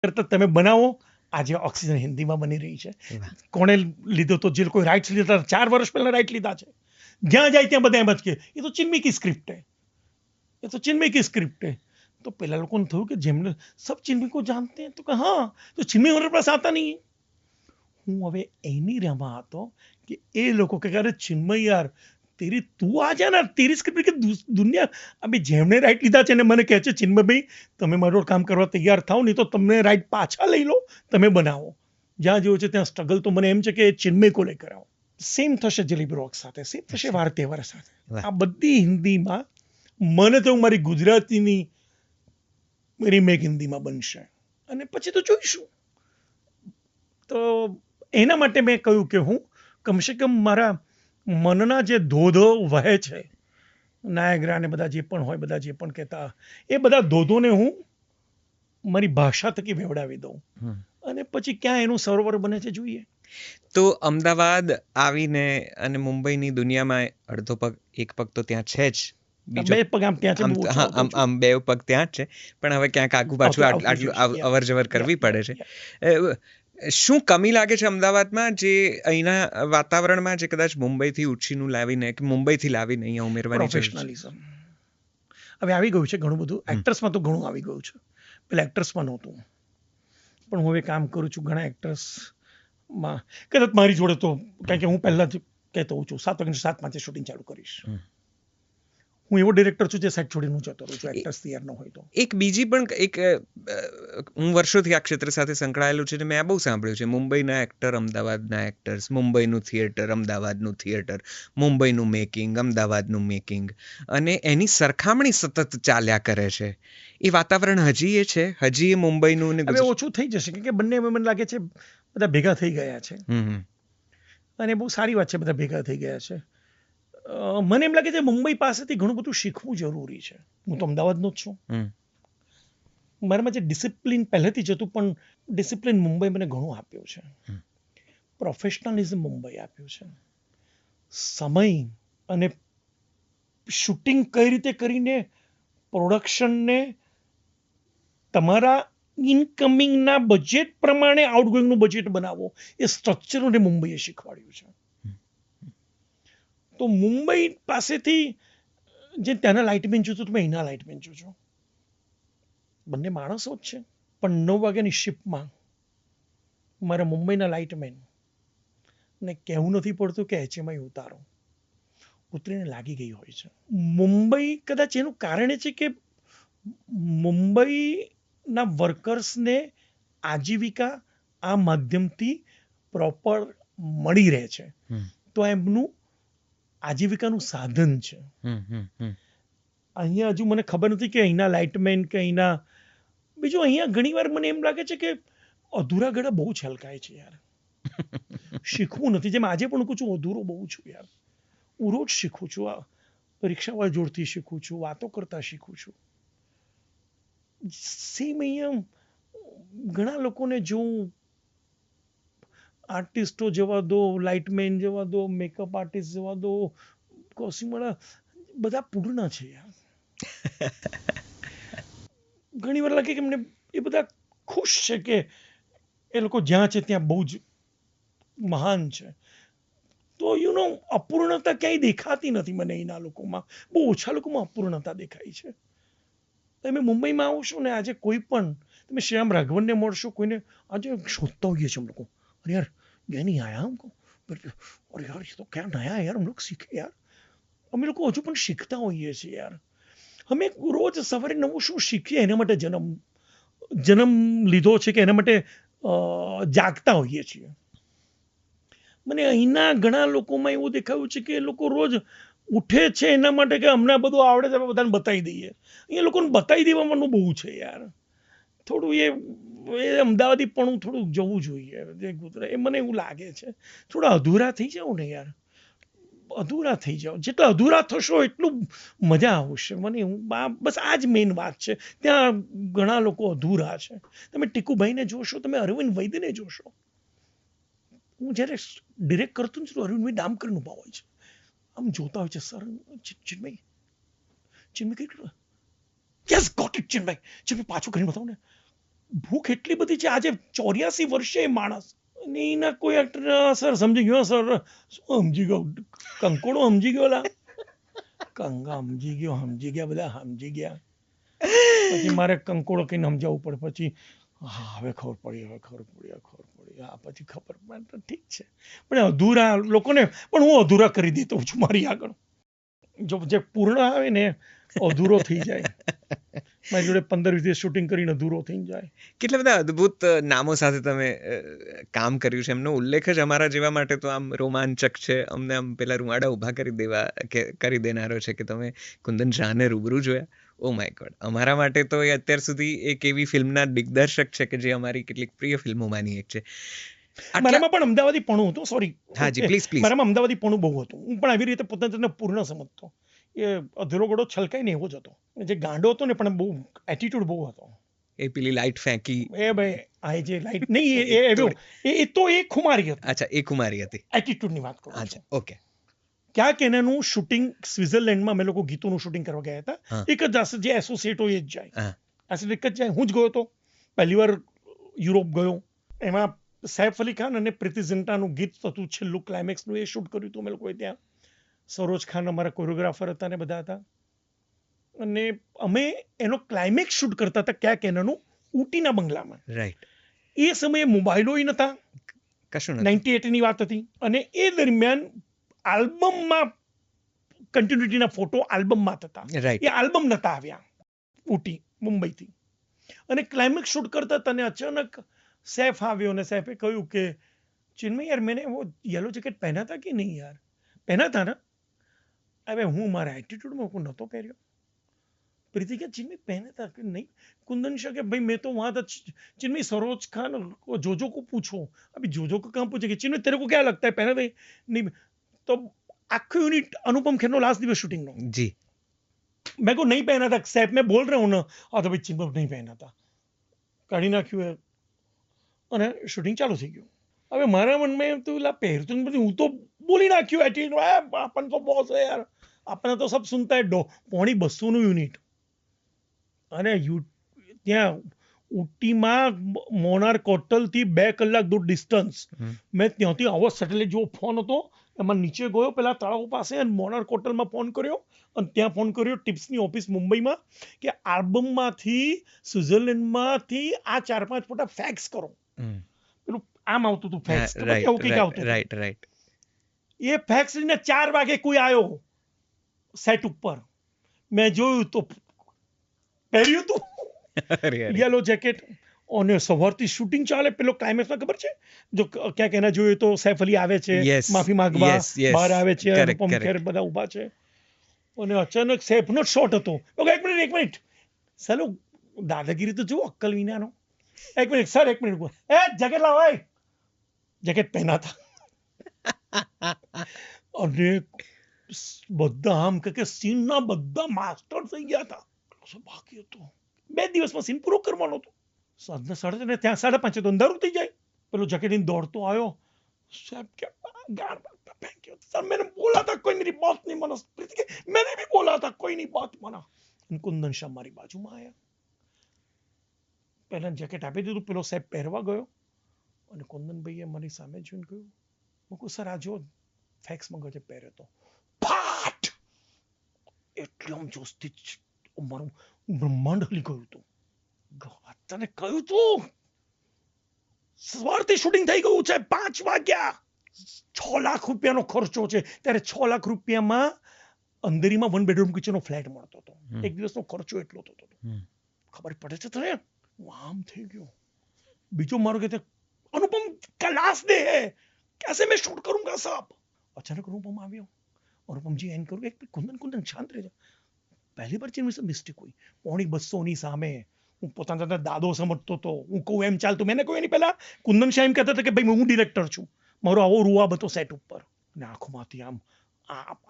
કરતા તમે બનાવો. આજે ઓક્સિજન હિન્દીમાં બની રહી છે. એ વાહ. કોણે લીધો તો? જે કોઈ રાઇટ્સ લીધા 4 વર્ષ પહેલા રાઇટ લીધા છે. જ્યાં જાય ત્યાં બધા એમ જ કે એ તો ચિન્મય કી સ્ક્રિપ્ટ હે, એ તો ચિન્મય કી સ્ક્રિપ્ટ હે. તો પેલા લોકોને થયું કે જેમને સબ ચિન્મય को जानते हैं, તો કે હા, તો ચિન્મય हमारे पास आता नहीं है. હું હવે એની રામાં હતો કે એ લોકો કે અરે ચિન્મય યાર, તેરી તું આ જા ના, તેરી સ્ક્રિપ્ટ કે દુનિયા. અભી જેમને રાઇટ લીધા છે ને મને કહે છે ચિન્મયભાઈ તમે મારું કામ કરવા તૈયાર થાવ, નહીં તો તમને રાઇટ પાછા લઈ લો, તમે બનાવો. જ્યાં જેવું છે ત્યાં સ્ટ્રગલ તો મને એમ છે કે ચિન્મય કો લેકર આવો. સેમ થશે જલેબી રોક સાથે, સેમ થશે વાર તહેવાર સાથે. વાહ. આ બધી હિન્દીમાં. મને તો મારી ગુજરાતીની રીમેક હિન્દીમાં બનશે અને પછી તો જોઈશું. તો એના માટે મેં કહ્યું કે હું કમસે કમ મારા મનના જે ધોધો વહે છે, નાયગ્રા ને બધા જે પણ હોય, બધા જે પણ કહેતા, એ બધા ધોધોને હું મારી ભાષા થકી વેવડાવી દઉં. હમ. અને પછી ક્યાં એનું સરોવર બને છે જોઈએ. તો અમદાવાદ આવીને અને મુંબઈની દુનિયામાં અડધો પગ, એક પગ તો ત્યાં છે જ, બીજો બે પગ આમ ત્યાં છે, આમ બહુ ઓછો હા, આવતો છું. આમ બે પગ ત્યાં જ છે, પણ હવે ક્યાંક આગુ પાછું આવતું આટલું જશે. અવર જવર કરવી પડે છે. શું કમી લાગે છે અમદાવાદમાં જે અહીંના વાતાવરણમાં, જે કદાચ મુંબઈથી ઉછીનું લાવીને કે મુંબઈથી લાવીને અહીંયા ઉમેરવાની જરૂર છે? પ્રોફેશનલિઝમ હવે આવી ગયું છે ઘણું બધું. એક્ટર્સમાં તો ઘણું આવી ગયું છે, પેલા એક્ટર્સમાં નહોતું. પણ હું હવે કામ કરું છું ઘણા એક્ટર્સમાં. કદાચ મારી જોડે તો, કારણ કે હું પહેલાં જ કહેતો હોઉં છું 7 વાગ્યાની 7:05 શૂટિંગ ચાલુ કરીશ. હું એવો ડિરેક્ટર છું જે સેટ છોડીને હું જતો રહું છું, એક્ટર્સ તૈયાર ન હોય તો. એક બીજી પણ એક હું વર્ષોથી આ ક્ષેત્ર સાથે સંકળાયેલું છે, મેં આ બહુ સાંભળ્યું છે, મુંબઈના એક્ટર, અમદાવાદના એક્ટર્સ, મુંબઈનું થિયેટર, અમદાવાદનું થિયેટર, મુંબઈનું મેકિંગ, અમદાવાદનું મેકિંગ, અને એની સરખામણી સતત ચાલ્યા કરે છે. એ વાતાવરણ હજી એ છે, હજી એ મુંબઈનું ને હવે ઓછું થઈ જશે, કારણ કે બંને મને લાગે છે બધા ભેગા થઈ ગયા છે. હમ. અને બહુ સારી વાત છે બધા ભેગા થઈ ગયા છે. મને એમ લાગે છે મુંબઈ પાસેથી ઘણું બધું શીખવું જરૂરી છે. હું તો અમદાવાદનો જ છું. હમ. મારામાં જે ડિસિપ્લિન પહેલેથી જ હતું, પણ ડિસિપ્લિન મુંબઈ મને ઘણું આપ્યું છે. પ્રોફેશનલિઝમ મુંબઈ આપ્યું છે. સમય અને શૂટિંગ કઈ રીતે કરીને પ્રોડક્શનને તમારા ઇનકમિંગના બજેટ પ્રમાણે આઉટગોઈંગનું બજેટ બનાવો, એ સ્ટ્રક્ચરોને મુંબઈએ શીખવાડ્યું છે. તો મુંબઈ પાસેથી જે ત્યાંના લાઇટમેન જોશો, તમે અહીંના લાઇટમેન જોજો, બંને માણસો જ છે. પણ 9 વાગ્યાની શિપમાં મારા મુંબઈના લાઇટમેન ને કહેવું નથી પડતું કે HMI ઉતારો, ઉતરીને લાગી ગઈ હોય છે. મુંબઈ કદાચ એનું કારણ એ છે કે મુંબઈના વર્કર્સને આજીવિકા આ માધ્યમથી પ્રોપર મળી રહે છે. તો એમનું આજીવિકાનું સાધન છે. અહીંયા હજુ મને ખબર નથી કે અહીંના લાઇટમેન કે અહીંના બીજું, અહીંયા ઘણીવાર મને એમ લાગે છે કે અધૂરા ગળા બહુ છલકાય છે યાર. શીખવું નથી. જેમ આજે પણ કહું છું, અધૂરો બહુ છું યાર. હું રોજ શીખું છું. આ રિક્ષાવાળા જોડથી શીખું છું, વાતો કરતા શીખું છું. સેમ અહીંયા ઘણા લોકોને જોઉં, આર્ટિસ્ટો જવા દો, લાઇટમેન જવા દો, મેકઅપ આર્ટિસ્ટ જવા દો, કોસ્ટ્યુમવાળા, બધા પૂર્ણ છે યાર. ઘણી વાર લાગે કે એમને એ બધા ખુશ છે કે એ લોકો જ્યાં છે ત્યાં બહુ જ મહાન છે. તો અપૂર્ણતા ક્યાંય દેખાતી નથી મને એના લોકોમાં. બહુ ઓછા લોકોમાં અપૂર્ણતા દેખાય છે. તમે મુંબઈમાં આવશો ને, આજે કોઈ પણ તમે શ્યામ રાઘવનને મળશો, કોઈને આજે શોધતા હોઈએ છીએ हम लोग, अरे यार ये नहीं आया हमको, अरे यार ये तो क्या नया है यार, हम लोग सीखे यार. અમે લોકો હજુ પણ શીખતા હોઈએ છીએ યાર. અમે રોજ સવારે નવું શું શીખીએ એના માટે જન્મ લીધો છે કે એના માટે જાગતા હોઈએ છીએ. મને અહીંના ઘણા લોકોમાં એવું દેખાયું છે કે એ લોકો રોજ ઉઠે છે એના માટે કે અમને બધું આવડે છે, બધાને બતાવી દઈએ. અહીંયા લોકોને બતાવી દેવાનું બહુ છે યાર. થોડું એ અમદાવાદી પણ થોડું જવું જોઈએ. એ મને એવું લાગે છે થોડા અધૂરા થઈ જાઓ ને યાર, અધૂરા થઈ જાઓ. જેટલા અધૂરા થશો એટલું મજા આવશે. મને બસ આ જ મેઇન વાત છે. ત્યાં ઘણા લોકો અધૂરા છે. તમે ટીકુભાઈને જોશો, તમે અરવિંદ વૈદને જોશો. હું જ્યારે ડિરેક્ટ કરતો ને, અરવિંદભાઈ ડામકરનું ભાવ હોય છે, આમ જોતા હોય છે, સર ચિન્મય કેટલું યસ ગોટ ઇટ ચિન્મય પાછું કરીને બતાવું ને, ભૂખ એટલી બધી છે આજે 84 વર્ષે માણસ અને એના કોઈ એક્ટર સર સમજી ગયો સર શું સમજી ગયો કંકોડો સમજી ગયો લા કંગા સમજી ગયા બધા સમજી ગયા પછી મારે કંકોડો કહીને સમજાવવું પડે પછી હા હવે ખબર પડી હા પછી ખબર પડે ઠીક છે પણ અધૂરા લોકોને પણ હું અધૂરા કરી દેતો છું મારી આગળ જો જે પૂર્ણ આવે ને અધૂરો થઈ જાય મારી જોડે 15-20 શૂટિંગ કરીને અધૂરો થઈ જાય. કેટલા બધા અદ્ભુત નામો સાથે તમે કામ કર્યું છે, એમનો ઉલ્લેખ જ અમારા જેવા માટે તો આમ રોમાંચક છે. અમને આમ પેલા રૂવાડા ઊભા કરી દેનારો છે કે તમે કુંદન શાહને રૂબરૂ જોયા. ઓ માય ગોડ, અમારા માટે તો એ અત્યાર સુધી એક એવી ફિલ્મના દિગ્દર્શક છે કે જે અમારી કેટલીક પ્રિય ફિલ્મોમાંની એક છે. મારામાં પણ અમદાવાદી પણું હતું, સોરી હાજી પ્લીઝ પ્લીઝ. મારામાં અમદાવાદી પણું બહુ હતું. હું પણ આવી રીતે પોતાને પૂર્ણ સમજતો. એ અધૂરો ગળો છલકાય ને એવો જ હતો. જે ગાંડો હતો ને પણ બહુ એટીટ્યુડ બહુ હતો. એ પેલી લાઈટ ફેંકી એ ભાઈ આ જે લાઈટ નહીં એ તો એ ખુમારી હતી. અચ્છા, એ કુમારી હતી. એટીટ્યુડની વાત કરું. અચ્છા, ઓકે. ક્યાંક એનાનું શૂટિંગ સ્વિટ્ઝરલેન્ડમાં અમે લોકો ગીતોનું શૂટિંગ કરવા ગયા હતા. એક જ જે એસોસિએટ હોય એ જ જાય, એસોસિએટ એક જ જાય. હું જ ગયો હતો પહેલી વાર યુરોપ ગયો. એમાં સૈફ અલી ખાન અને પ્રીતિ ઝિન્ટાનું ગીત હતું છેલ્લું ક્લાઇમેક્સનું, એ શૂટ કર્યું હતું અમે લોકોએ ત્યાં. સરોજ ખાન અમારા કોરિયોગ્રાફર હતા ને બધા હતા. અને અમે એનો ક્લાઇમેક્સ શૂટ કરતા હતા ક્યાંક એનાનું ઊટીના બંગલામાં. રાઈટ. એ સમયે મોબાઈલો નહોતા, કશું 98ની વાત હતી. અને એ દરમિયાન આલ્બમમાં કન્ટિન્યુટીના ફોટો આલ્બમમાં થતા. એ આલ્બમ નતા આવ્યા ઊટી મુંબઈથી. અને ક્લાઇમેક્સ શૂટ કરતા હતા અને અચાનક સૈફ આવ્યો અને સૈફે કહ્યું કે ચિન્મય યાર मैंने वो येलो जैकेट पहना था कि नहीं यार? पहना था ना? હવે હું મારા એટીટ્યુડમાં કોઈ નહોતો પહેર્યો. प्रीति क्या चिन्मय पहना था कि नहीं? कुंदन शाह के भाई मैं तो वहां था. चिन्मय सरोज खान जोजो को पूछो. अभी जोजो को कहाँ पूछेगी? चिन्मय तेरे को क्या लगता है पहना था नहीं? तो आखिर unit Anupam Kher no last दिवस शूटिंग नो जी, मैं को नहीं पहना था. सैफ मैं बोल रहा हूँ ना, तो भाई चिन्मय नहीं पहना था. કાઢી નાખ્યું અને શૂટિંગ ચાલુ થઈ ગયું. હવે મારા મનમાં એમ તો પહેરતું પછી હું તો બોલી નાખ્યું એટીટ્યુડ, આપણ તો બોસ હે યાર, આપને તો સબ સુનતા હે. 250 યુનિટ અને ત્યાં ઊટીમાં મોનાર્ક હોટલથી 2 કલાક દૂર ડિસ્ટન્સ. મેં ત્યાંથી આવો સેટેલાઇટ જેવો ફોન હતો, એમાં નીચે ગયો પેલા તળાવ પાસે અને મોનાર્ક હોટલમાં ફોન કર્યો અને ત્યાં ફોન કર્યો ટિપ્સની ઓફિસ મુંબઈમાં કે આલ્બમમાંથી સ્વિટ્ઝરલેન્ડમાંથી આ 4-5 ફોટા ફેક્સ કરો. પેલું આમ આવતું હતું ફેક્સ, કેવું કંઈક આવતું. Right right. એ ફેક્સ લઈને 4 વાગે કોઈ આવ્યો સેટ ઉપર. મેં જોયું તો પહેર્યું હતું યેલો જેકેટ અને સવારથી શૂટિંગ ચાલે. પેલો ક્લાઇમેક્સમાં ખબર છે જો ક્યાંક એના જોઈએ તો સૈફ અલી આવે છે માફી માંગવા, બહાર આવે છે, અનુપમ ખેર બધા ઊભા છે અને અચાનક સૈફનો શોટ હતો. એક મિનિટ સાલો દાદાગીરી તો જો અક્કલ વિનાનો. એક મિનિટ સર, એક મિનિટ, એ જેકેટ લાવો, જેકેટ પહેના હતા. અને બધા આમ કે સીનના બધા માસ્ટર થઈ ગયા હતા. બાકી હતો 2 દિવસમાં સીન પૂરો કરવાનો હતો. સાંજના 4:30 ત્યાં 5:30 તો અંધારું થઈ જાય. પેલો જેકેટ લઈને દોડતો આવ્યો. સાહેબ કે सर मैंने बोला था कोई मेरी बात नहीं माना. प्रीति के मैंने भी बोला था कोई नहीं बात माना. कुंदन शाह मारी बाजूમાં આયા. પહેલા જેકેટ આપી દીધું, પેલો સાહેબ પહેરવા ગયો અને કુંદનભાઈએ મારી સામે જોઈને કહ્યું, મૂકું સર આ જો ફેક્સ મંગાવ્યો છે, પહેર્યો તો ફાટ એટલે આમ જોસ્તી મારું બ્રહ્માંડ હલી ગયું હતું. તને કહ્યું તું સવારથી શૂટિંગ થઈ ગયું છે, 5 વાગ્યા, 6 લાખ રૂપિયાનો ખર્ચો છે. ત્યારે 6 લાખ રૂપિયામાં અંધેરીમાં 1 બેડરૂમ કિચનનો ફ્લેટ મળતો હતો. એક દિવસનો ખર્ચો એટલો થતો હતો. ખબર પડે છે તને? આમ થઈ ગયો. બીજો મારો કે अनुपम का लास्ट डे है, कैसे मैं शूट करूंगा साहब. अचानक अनुपम આવ્યો. अनुपम जी એન કરું, એક કુંદન શાંત રહેજો. પહેલી વાર ચીન મિસ્ટેક હોય. 250 ની સામે હું પોતાના દાદો સમજતો હતો. હું કહું એમ ચાલતું. મેં કહ્યું એની પહેલા કુંદન શાહ એમ કહેતા હતા કે ભાઈ હું ડિરેક્ટર છું, મારો આવો રૂઆબ હતો સેટ ઉપર. ને આંખોમાંથી આમ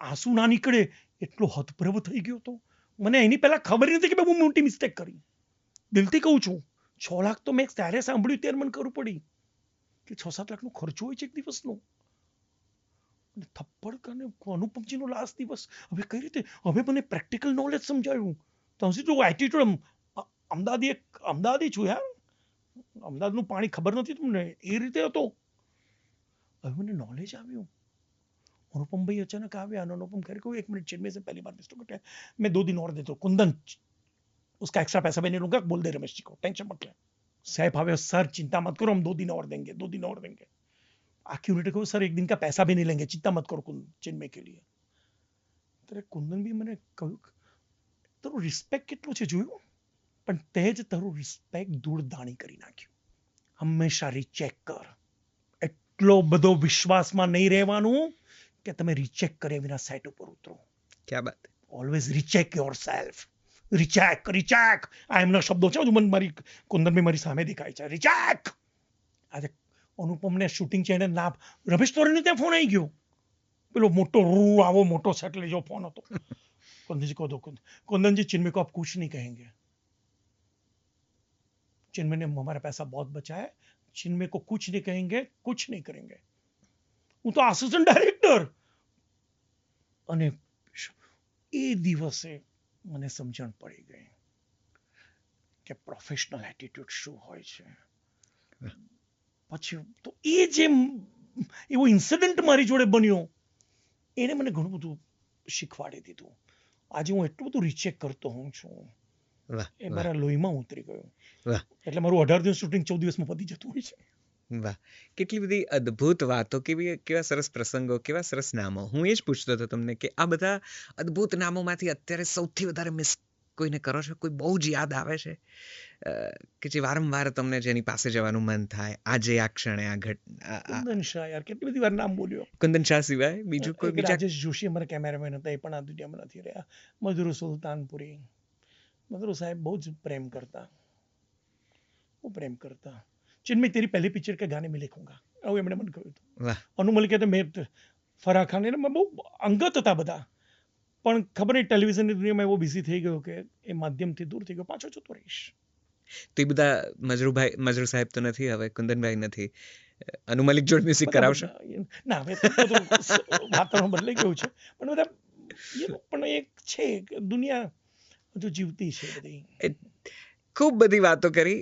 આંસુ ના નીકળે એટલો હતપ્રભ થઈ ગયો હતો. મને એની પહેલા ખબર નથી કે હું મોટી મિસ્ટેક કરી. દિલથી કહું છું, 6 લાખ તો મેં ત્યારે સાંભળ્યું ત્યારે મને ખબર પડી કે 6-7 લાખનો ખર્ચો હોય છે એક દિવસનો. થપ્પડ કરીને અનુપમજીનો લાસ્ટ દિવસ. હવે કઈ રીતે? હવે મને પ્રેક્ટિકલ નોલેજ સમજાયું. તો જો એટીટ્યુડ અમદાવાદી છું યાર, અમદાવાદનું પાણી ખબર નથી તમને, એ રીતે હતો. હવે મને નોલેજ આવ્યું. अनुपम भाई अचानक आ गया, अनुपम कह रहे को 1 मिनट चेन्नई से पहली बार मिस्टर को मैं 2 दिन और देता हूँ, कुंदन उसका एक्स्ट्रा पैसा भी नहीं लूंगा, बोल दे रमेश जी को, टेंशन मत ले. साहब भावे सर चिंता मत करो, हम 2 दिन और देंगे, 2 दिन और देंगे. आखिर उन्होंने कहा सर 1 दिन का पैसा भी नहीं लेंगे, चिंता मत करो चेन्नई के लिए. ત્યારે કુંદન બી મને કહ્યું તારું રિસ્પેક્ટ કેટલું છે જોયું, પણ તે જ તારું રિસ્પેક્ટ ધૂળદાણી કરી નાખ્યું. હંમેશા રીચેક કર, એટલો બધો વિશ્વાસમાં નહીં રહેવાનું કે તમે રીચેક કર્યા વિના સાઇટ ઉપર ઉતરો. ક્યા Baat. Always recheck yourself. Recheck આ એમના શબ્દો છે, મને મારી કુંદનભાઈ મારી સામે દેખાય છે, રીચેક. આજે અનુપમને શૂટિંગ છે એને ના રમેશ તોરણનો ત્યાં ફોન આવી ગયો, પેલો મોટો આવો મોટો સેટેલાઇટ જો फोन હતો. कुंदन जी को दो, कुंदन जी चिन्मय को आप कुछ नहीं कहेंगे, चिन्मय ने हमारा पैसा बहुत बचाया है, चिन्मय को कुछ नहीं कहेंगे, कुछ नहीं करेंगे. હું તો આસિસ્ટન્ટ ડાયરેક્ટર. અને એ દિવસે મને સમજણ પડી ગઈ કે પ્રોફેશનલ એટીટ્યુડ શું હોય છે. પછી તો એ જે એવો ઇન્સિડન્ટ મારી જોડે બન્યો એને મને ઘણું બધું શીખવાડી દીધું. આજે હું એટલું બધું રીચેક કરતો હોઉં છું, એ મારા લોહીમાં ઉતરી ગયું. એટલે મારું 18 દિવસ શૂટિંગ 14 દિવસમાં પતી જતું હોય છે. વાહ, કેટલી બધી અદ્ભુત વાતો, કેવા સરસ પ્રસંગો, કેવા સરસ નામો. હું એ જ પૂછતો હતો તમને કે આ બધા અદ્ભુત નામોમાંથી અત્યારે સૌથી વધારે મિસ કોઈને કરો છો, કોઈ બહુ જ યાદ આવે છે કે જે વારંવાર તમને જેની પાસે જવાનું મન થાય આજે આ ક્ષણે આ કુંદન શાહ યાર, કેટલી બધી વાર નામ બોલ્યો. કુંદન શાહ સિવાય બીજું કોઈ બીજા? રાજેશ જોશી અમારા કેમેરામેન હતા, એ પણ આ દુનિયામાં નથી રહ્યા. મધુર સુલતાનપુરી, મધુર સાહેબ બહુ જ પ્રેમ કરતા, બહુ પ્રેમ કરતા. चिन्मय तेरी पहली पिक्चर के गाने में लिखूंगा, આવું એમણે મને કહ્યું હતું. અનુ મલિક કે મેં ફરાહ ખાન એને બહુ અંગત હતા બધા, પણ ખબર નહીં ટેલિવિઝનની દુનિયામાં એવો બિઝી થઈ ગયો કે એ માધ્યમથી દૂર થઈ ગયો, પાછો જતો રહીશ. તો એ બધા મજરૂ સાહેબ તો નથી હવે, કુંદનભાઈ નથી, અનુ મલિક જોડે મ્યુઝિક કરાવશો? ના, હવે વાતાવરણ બદલાઈ ગયું છે, પણ બધા પણ એક છે દુનિયા હજુ જીવતી છે બધી. ખૂબ બધી વાતો કરી.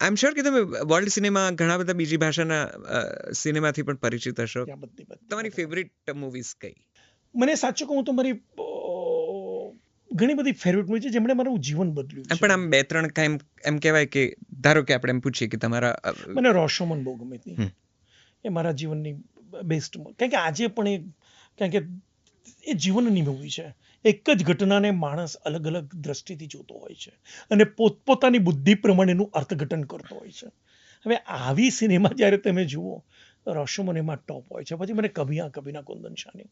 આઈ એમ શ્યોર કે તમે વર્લ્ડ સિનેમા ઘણા બધા બીજી ભાષાના સિનેમાથી પણ પરિચિત હશો. તમારી ફેવરિટ મૂવીઝ કઈ? મને સાચું કહું તો મારી ઘણી બધી ફેવરિટ મૂવી છે જેમણે મારું જીવન બદલ્યું છે. પણ આમ 2-3 કાંઈ એમ કહેવાય કે ધારો કે આપણે એમ પૂછીએ કે તમારા. મને રોશોમન બહુ ગમે હતી, એ મારા જીવનની બેસ્ટ. કારણ કે આજે પણ કારણ કે એ જીવનની મૂવી છે. એક જ ઘટનાને માણસ અલગ અલગ દ્રષ્ટિથી જોતો હોય છે અને પોતપોતાની બુદ્ધિ પ્રમાણેનું અર્થઘટન કરતો હોય છે. હવે આવી સિનેમા જ્યારે તમે જુઓ, રોશોમન એમાં ટોપ હોય છે. પછી મને કભીના કુંદન શાહની,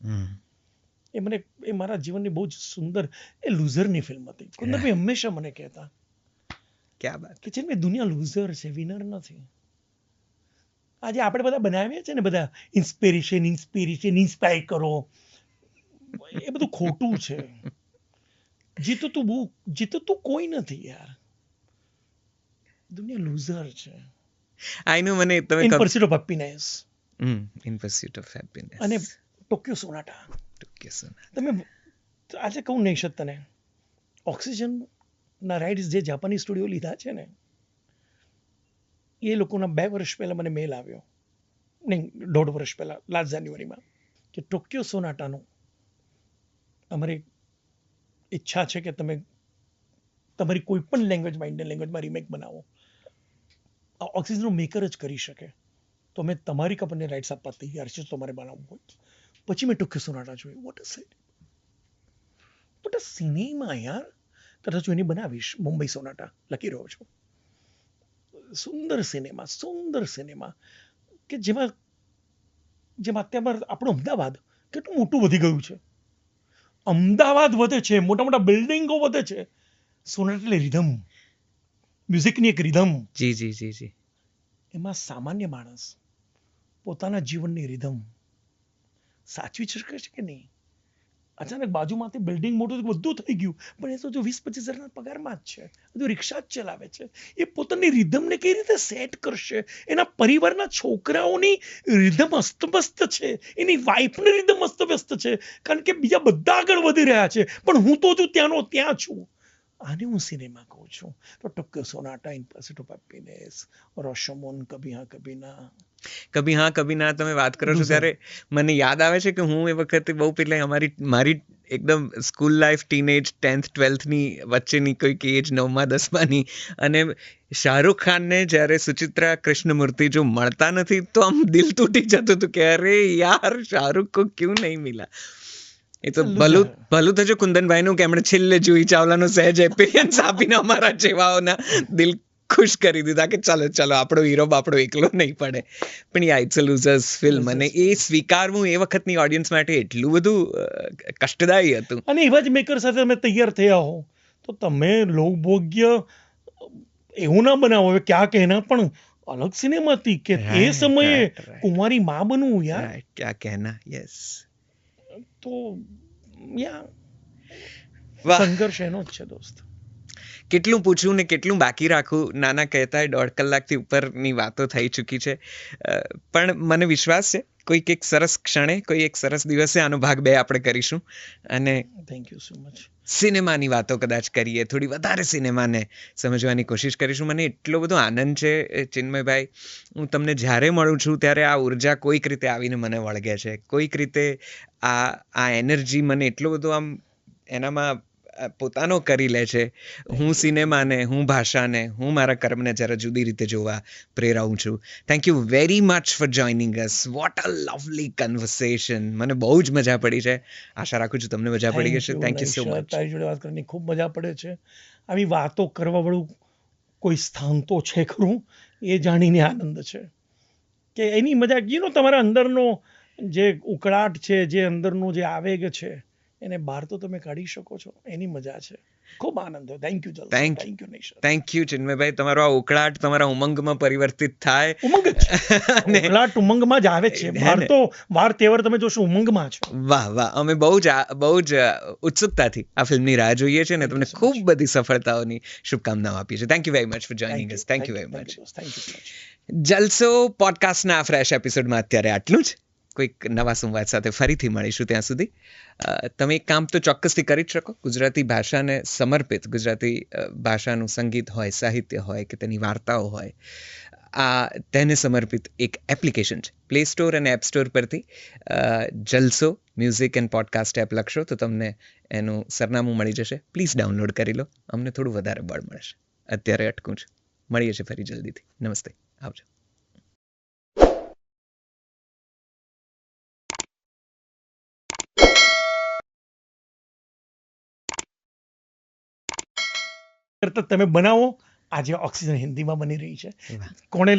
એ મારા જીવનની બહુ જ સુંદર, એ લૂઝરની ફિલ્મ હતી. કુંદનભાઈ હંમેશા મને કહેતા ક્યાં બાત કે છે મેં દુનિયા લૂઝર છે, વિનર નથી. આજે આપણે બધા બનાવીએ છીએ ને બધા ઇન્સ્પાયર કરો, એ બધું ખોટું છે. જીતો તું કોઈ નથી યાર, દુનિયા લૂઝર છે. આઈ નો. મને તમે in pursuit of happiness, in pursuit of happiness અને ટોક્યો સોનાટા. તમે આજે કહું નહીં શકત તને, ઓક્સિજન ના રાઇટ્સ જે જાપાની સ્ટુડિયો લીધા છે ને, એ લોકોના 2 વર્ષ પહેલા મને મેલ આવ્યો, નહીં 1.5 વર્ષ પહેલા, લાસ્ટ જાન્યુઆરીમાં, કે ટોક્યો સોનાટાનું અમારી ઈચ્છા છે કે તમે તમારી કોઈ પણ લેંગ્વેજમાં, ઇન્ડિયન લેંગ્વેજમાં રીમેક બનાવો. ઓક્સિજનનો મેકર જ કરી શકે, તો અમે તમારી કંપનીને રાઇટ્સ આપવા તૈયાર છે તમારે બનાવવું હોય. પછી મેં ટોક્યો સોનાટા જોયું. વોટ અ સિનેમા યાર. કદાચ હું એની બનાવીશ, મુંબઈ સોનાટા લખી રહ્યો છું. સુંદર સિનેમા કે જેમાં અત્યારે આપણું અમદાવાદ કેટલું મોટું વધી ગયું છે. અમદાવાદ વધે છે, મોટા મોટા બિલ્ડિંગો વધે છે. સોનાટા એટલે રિધમ, મ્યુઝિકની એક રિધમ. જી. એમાં સામાન્ય માણસ પોતાના જીવનની રિધમ સાચવી શકે છે કે નહીં? અચાનક બાજુમાંથી બિલ્ડિંગ મોટું બધું થઈ ગયું, પણ એ તો જો 20-25 હજારના પગારમાં જ છે, બધું રિક્ષા જ ચલાવે છે. એ પોતાની રિધમને કઈ રીતે સેટ કરશે? એના પરિવારના છોકરાઓની રિધમ અસ્તવ્યસ્ત છે, એની વાઈફની રિધમ અસ્તવ્યસ્ત છે, કારણ કે બીજા બધા આગળ વધી રહ્યા છે, પણ હું તો હજુ ત્યાંનો ત્યાં છું. આને હું સિનેમા કહું છું. તો Tokyo sonata, in pursuit of happiness, Rashomon, Kabhi Haan કભી ના. કભી હા કભી ના તમે વાત કરો છો Loser. ત્યારે મને યાદ આવે છે કે હું એ વખતે બહુ પેલા મારી એકદમ school life teenage 10th 12th ની વચ્ચેની કોઈક એજ 9મા 10માની, અને શાહરુખ ખાનને જ્યારે સુચિત્રા કૃષ્ણમૂર્તિ જો મળતા નથી તો આમ દિલ તૂટી જતું હતું કે અરે યાર શાહરુખ કો ક્યું નહીં મિલા. એ તો Loser. ભલું થજો કુંદનભાઈનું કે એમણે છેલ્લે જુહી ચાવલાનો સહેજ એપિરિયન્સ આપીને અમારા જેવાઓના દિલ ખુશ કરી દીધા કે ચાલો ચાલો આપણો હીરો બાપડો એકલો નહીં પડે. પણ yeah it's a losers film, અને એ સ્વીકારવું એ વખતની ઓડિયન્સ માટે એટલું બધું કષ્ટદાયી હતું. અને એવા જ મેકર સાથે તમે તૈયાર થયા હો તો તમે લોકભોગ્ય એવું ના બનાવો. હવે ક્યાં કહેના પણ અલગ સિનેમા હતી કે એ Right, સમયે right, right. કુમારી માં બનવું યાર. Right, ક્યાં કહેના, યસ. તો યા વાહ, સંઘર્ષ એનો જ છે દોસ્ત. કેટલું પૂછવું ને કેટલું બાકી રાખવું. નાના કહેતા 1.5 કલાકથી ઉપરની વાતો થઈ ચૂકી છે. પણ મને વિશ્વાસ છે કોઈક એક સરસ ક્ષણે, કોઈ એક સરસ દિવસે આનો ભાગ 2 આપણે કરીશું, અને થેન્ક યુ સો મચ. સિનેમાની વાતો કદાચ કરીએ, થોડી વધારે સિનેમાને સમજવાની કોશિશ કરીશું. મને એટલો બધો આનંદ છે ચિન્મયભાઈ, હું તમને જ્યારે મળું છું ત્યારે આ ઉર્જા કોઈક રીતે આવીને મને વળગે છે. કોઈક રીતે આ એનર્જી મને એટલો બધો આમ એનામાં પોતાનો કરી લે છે. હું સિનેમાને, હું ભાષાને, હું મારા કર્મને જરા જુદી રીતે જોવા પ્રેરાવું છું. Thank you very much for joining us. What a lovely conversation. મને બહુ જ મજા પડી છે. આશા રાખું છું તમને મજા પડી હશે. Thank you so much. તારી જોડે વાત કરવાની ખૂબ મજા પડે છે. આવી વાતો કરવા વાળું કોઈ સ્થાન તો છે ખરું, એ જાણીને આનંદ છે કે એની મજા તમારા અંદરનો જે ઉકળાટ છે, જે અંદરનો જે આવેગ છે, એને બહાર તો તમે કાઢી શકો છો. એની મજા છે. ખૂબ આનંદ થયો. Thank you Jalso. Thank- thank you Nisha. Thank you ચિન્મયભાઈ. તમારો આ ઉકળાટ તમારા ઉમંગમાં પરિવર્તિત થાય. ઉમંગ જ છે. અને ઉકળાટ ઉમંગમાં જ આવે છે. હે બહાર ને? તો વાર તહેવાર તમે જોશો ઉમંગમાં છો. વાહ વાહ, અમે બહુ જ ઉત્સુકતાથી આ ફિલ્મની રાહ જોઈએ છીએ, અને Thank you તમને so ખૂબ much. બધી સફળતાઓની શુભકામનાઓ આપીએ છીએ. Thank you very much for joining us. Thank you very much. Thank you so much. Jalso પોડકાસ્ટના આ ફ્રેશ એપિસોડમાં અત્યારે આટલું જ. કોઈક નવા સંવાદ સાથે ફરીથી મળીશું. ત્યાં સુધી તમે એક કામ તો ચોક્કસથી કરી જ શકો. ગુજરાતી ભાષાને સમર્પિત, ગુજરાતી ભાષાનું સંગીત હોય, સાહિત્ય હોય કે તેની વાર્તાઓ હોય, તેને સમર્પિત એક એપ્લિકેશન છે. પ્લે સ્ટોર અને એપ સ્ટોર પરથી જલસો મ્યુઝિક એન્ડ પોડકાસ્ટ એપ લખશો તો તમને એનું સરનામું મળી જશે. પ્લીઝ ડાઉનલોડ કરી લો. અમને થોડું વધારે બળ મળશે. અત્યારે અટકું છું. મળીએ છીએ ફરી જલ્દીથી. નમસ્તે, આવજો. તમે બનાવો. આજે ઓક્સિજન હિન્દીમાં બની રહી છે. વાહ. કોણે